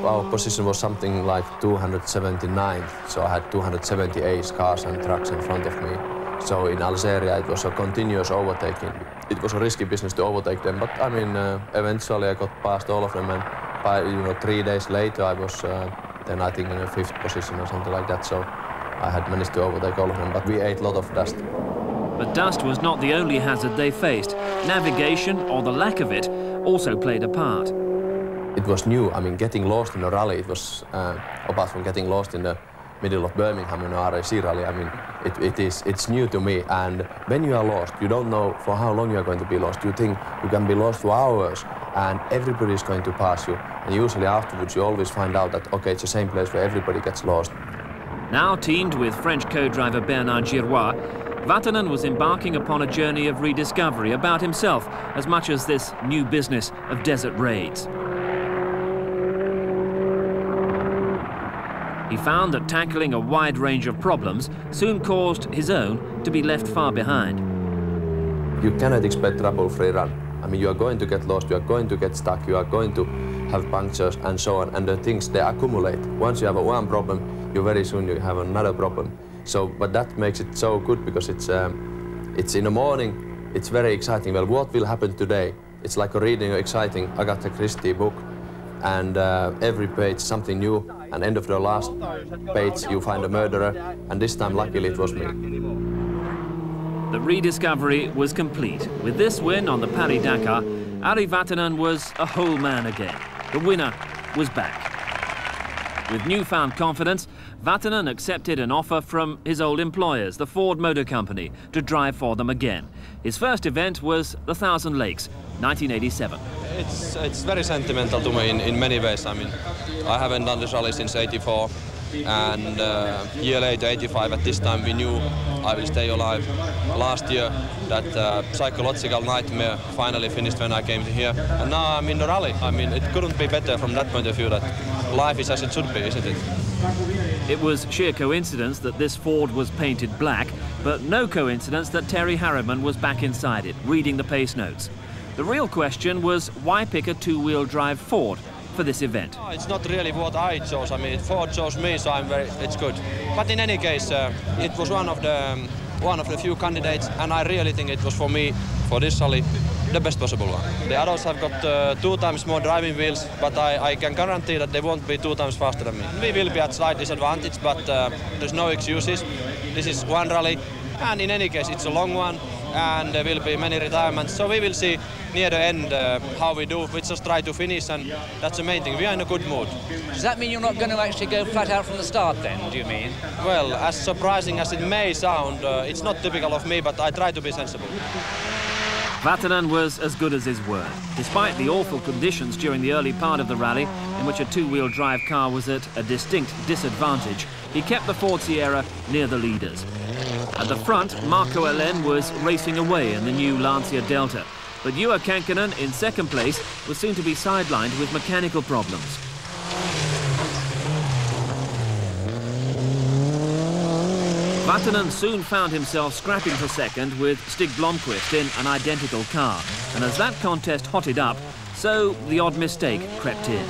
Our position was something like 279, so I had 278 cars and trucks in front of me. So in Algeria, it was a continuous overtaking. It was a risky business to overtake them, but eventually I got past all of them, and by 3 days later I was then I think in a 5th position or something like that. So I had managed to overtake all of them, but we ate a lot of dust. But dust was not the only hazard they faced. Navigation, or the lack of it, also played a part. It was new. I mean, getting lost in a rally, it was, apart from getting lost in the middle of Birmingham in a RAC rally, I mean, it's new to me. And when you are lost, you don't know for how long you are going to be lost. You think you can be lost for hours, and everybody is going to pass you. And usually afterwards, you always find out that, okay, it's the same place where everybody gets lost. Now teamed with French co-driver Bernard Giroir, Vatanen was embarking upon a journey of rediscovery about himself as much as this new business of desert raids. He found that tackling a wide range of problems soon caused his own to be left far behind. You cannot expect trouble-free run. I mean, you are going to get lost, you are going to get stuck, you are going to have punctures and so on, and the things, they accumulate. Once you have one problem, very soon you have another problem. So, but that makes it so good because it's in the morning, it's very exciting. Well, what will happen today? It's like reading an exciting Agatha Christie book, and every page something new, and end of the last page you find a murderer, and this time luckily it was me. The rediscovery was complete. With this win on the Paris-Dakar, Ari Vatanen was a whole man again. The winner was back. With newfound confidence, Vatanen accepted an offer from his old employers, the Ford Motor Company, to drive for them again. His first event was the Thousand Lakes, 1987. It's very sentimental to me in many ways. I mean, I haven't done this rally since '84, and a year later, '85, at this time we knew I will stay alive. Last year, that psychological nightmare finally finished when I came here, and now I'm in the rally. I mean, it couldn't be better from that point of view, that life is as it should be, isn't it? It was sheer coincidence that this Ford was painted black, but no coincidence that Terry Harriman was back inside it, reading the pace notes. The real question was, why pick a two-wheel drive Ford for this event? No, it's not really what I chose. I mean, Ford chose me, so it's good. But in any case, it was one of the few candidates, and I really think it was for me, for this rally, the best possible one. The others have got 2 times more driving wheels, but I can guarantee that they won't be 2 times faster than me. We will be at slight disadvantage, but there's no excuses. This is one rally, and in any case, it's a long one, and there will be many retirements, so we will see near the end how we do. We just try to finish, and that's the main thing. We are in a good mood. Does that mean you're not going to actually go flat out from the start then, do you mean? Well, as surprising as it may sound, it's not typical of me, but I try to be sensible. Vatanen was as good as his word. Despite the awful conditions during the early part of the rally, in which a two-wheel drive car was at a distinct disadvantage, he kept the Ford Sierra near the leaders. At the front, Marco Elen was racing away in the new Lancia Delta, but Juha Kankkunen, in second place, was soon to be sidelined with mechanical problems. Vatanen soon found himself scrapping for second with Stig Blomqvist in an identical car, and as that contest hotted up, so the odd mistake crept in.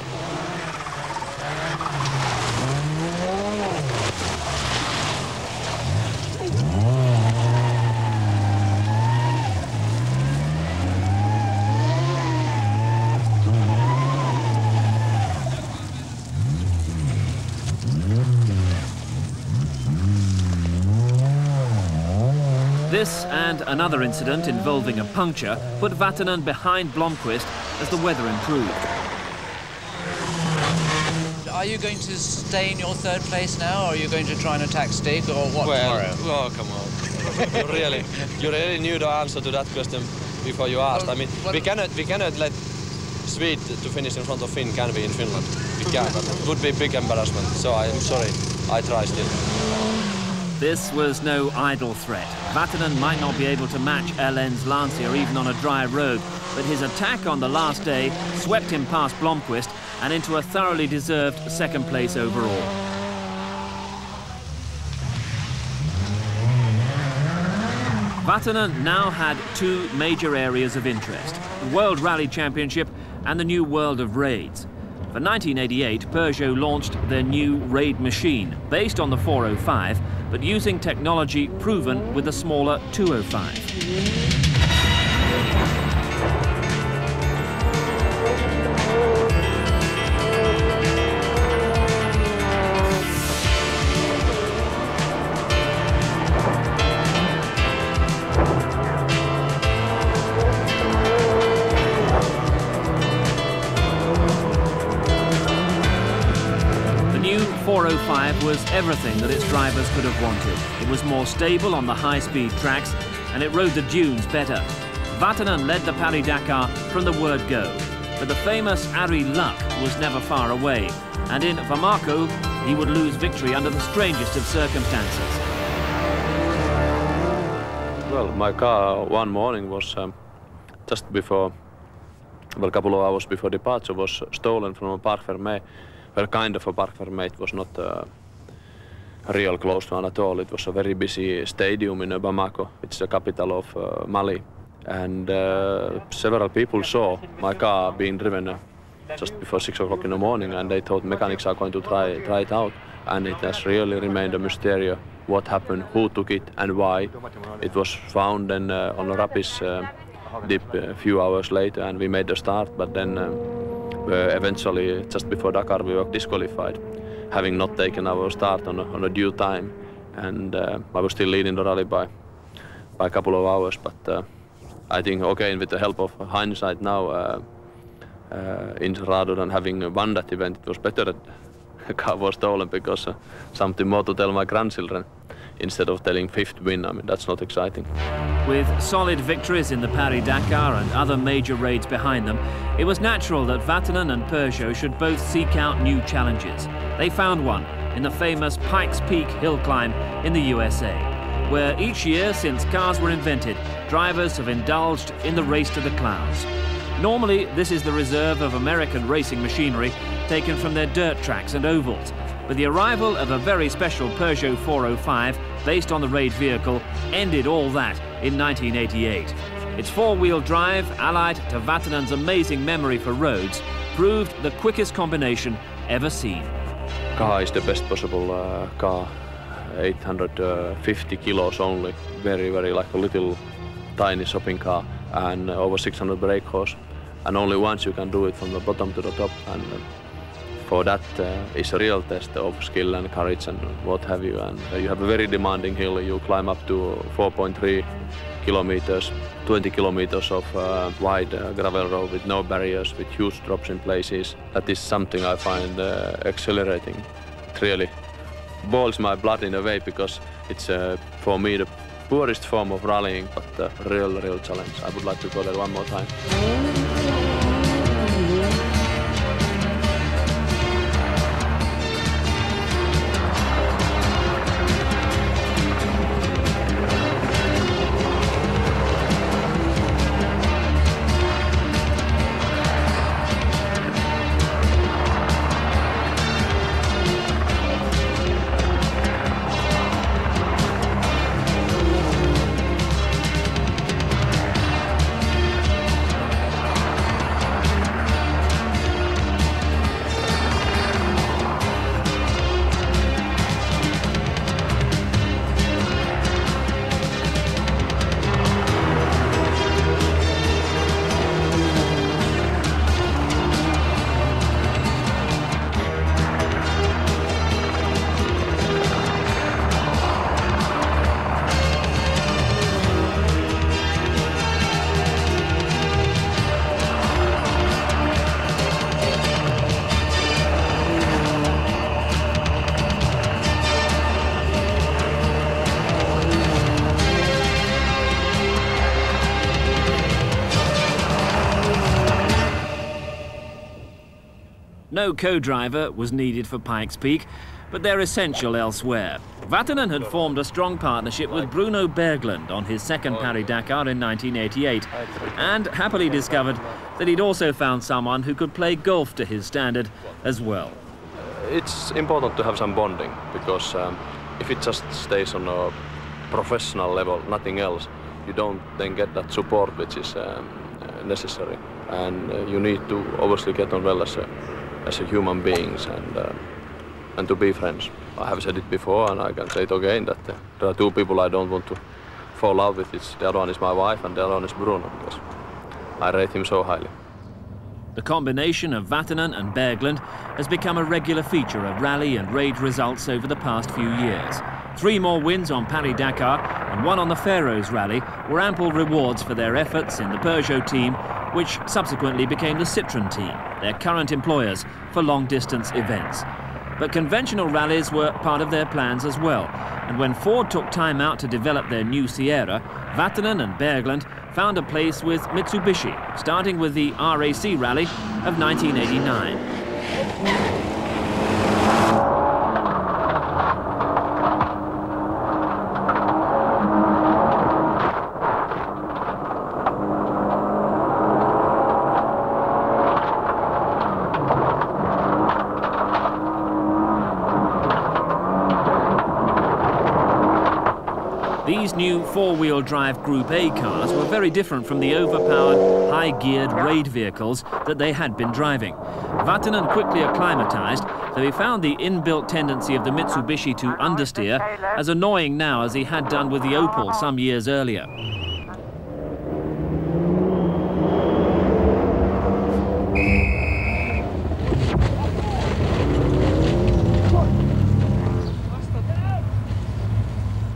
This and another incident involving a puncture put Vatanen behind Blomqvist as the weather improved. Are you going to stay in your third place now, or are you going to try and attack Stig, or what tomorrow? Oh, come on. you really knew the answer to that question before you asked. I mean, we cannot let Swede to finish in front of Finn, can we, in Finland? We can't. It would be a big embarrassment, so I'm sorry. I try still. This was no idle threat. Vatanen might not be able to match Elen's Lancia even on a dry road, but his attack on the last day swept him past Blomqvist and into a thoroughly deserved second place overall. Vatanen now had 2 major areas of interest: the World Rally Championship and the new world of raids. For 1988, Peugeot launched their new raid machine, based on the 405, but using technology proven with the smaller 205. 405 was everything that its drivers could have wanted. It was more stable on the high-speed tracks and it rode the dunes better. Vatanen led the Paris-Dakar from the word go, but the famous Ari Luck was never far away, and in Bamako he would lose victory under the strangest of circumstances. Well, my car one morning was just before, well, a couple of hours before departure, was stolen from a Parc Fermé. Well, kind of a Parc Fermé. It was not a real closed one at all. It was a very busy stadium in Bamako, which is the capital of Mali. And several people saw my car being driven just before 6 o'clock in the morning, and they thought mechanics are going to try it out. And it has really remained a mystery what happened, who took it, and why. It was found then on a rapids dip a few hours later, and we made the start, but then eventually, just before Dakar, we were disqualified, having not taken our start on a due time. And I was still leading the rally by a couple of hours, but I think, okay, with the help of hindsight now, rather than having won that event, it was better that the car was stolen, because something more to tell my grandchildren instead of telling fifth win. I mean, that's not exciting. With solid victories in the Paris-Dakar and other major raids behind them, it was natural that Vatanen and Peugeot should both seek out new challenges. They found one in the famous Pikes Peak hill climb in the USA, where each year since cars were invented, drivers have indulged in the race to the clouds. Normally, this is the reserve of American racing machinery taken from their dirt tracks and ovals. But the arrival of a very special Peugeot 405, based on the raid vehicle, ended all that in 1988. Its four-wheel drive, allied to Vatanen's amazing memory for roads, proved the quickest combination ever seen. Car is the best possible car. 850 kilos only, very, very like a little tiny shopping car, and over 600 brake horse. And only once you can do it from the bottom to the top, and for that is a real test of skill and courage and what have you. And you have a very demanding hill. You climb up to 4.3 kilometers, 20 kilometers of wide gravel road with no barriers, with huge drops in places. That is something I find exhilarating. It really boils my blood in a way, because it's for me the poorest form of rallying, but a real challenge. I would like to go there one more time. No co-driver was needed for Pikes Peak, but they're essential elsewhere. Vatanen had formed a strong partnership with Bruno Berglund on his second Paris-Dakar in 1988, and happily discovered that he'd also found someone who could play golf to his standard as well. It's important to have some bonding, because if it just stays on a professional level, nothing else, you don't then get that support which is necessary. And you need to obviously get on well as a human beings and to be friends. I have said it before, and I can say it again, that there are two people I don't want to fall out with. The other one is my wife, and the other one is Bruno, because I rate him so highly. The combination of Vatanen and Berglund has become a regular feature of rally and raid results over the past few years. 3 more wins on Paris-Dakar and 1 on the Faroes Rally were ample rewards for their efforts in the Peugeot team, which subsequently became the Citroën team, their current employers for long-distance events. But conventional rallies were part of their plans as well. And when Ford took time out to develop their new Sierra, Vatanen and Berglund found a place with Mitsubishi, starting with the RAC Rally of 1989. These new four-wheel drive Group A cars were very different from the overpowered, high-geared raid vehicles that they had been driving. Vatanen quickly acclimatized, so he found the inbuilt tendency of the Mitsubishi to understeer as annoying now as he had done with the Opel some years earlier.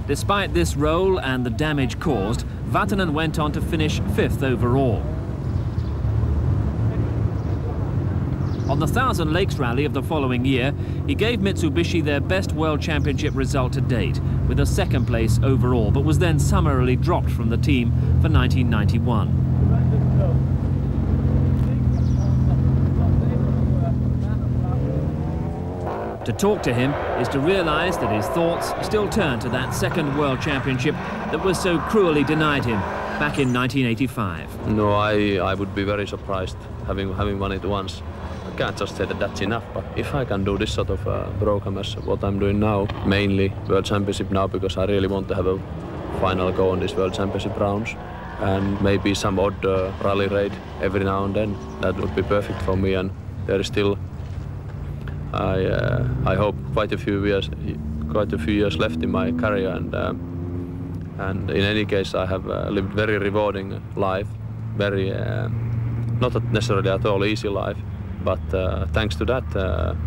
Despite this roll and the damage caused, Vatanen went on to finish 5th overall. On the Thousand Lakes Rally of the following year, he gave Mitsubishi their best World Championship result to date, with a 2nd place overall, but was then summarily dropped from the team for 1991. To talk to him is to realise that his thoughts still turn to that 2nd World Championship that was so cruelly denied him back in 1985. No, I would be very surprised having won it once. I can't just say that that's enough, but if I can do this sort of program as what I'm doing now, mainly World Championship now, because I really want to have a final go on this World Championship rounds, and maybe some odd rally raid every now and then, that would be perfect for me. And there is still, I hope, quite a few years left in my career, and in any case I have lived very rewarding life, very not necessarily at all easy life, but thanks to that,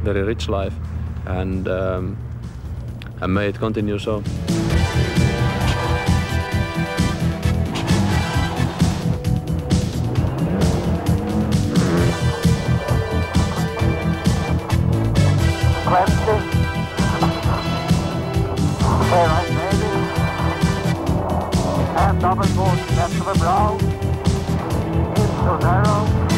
very rich life, and may it continue so. Double board left of a brow, into narrow.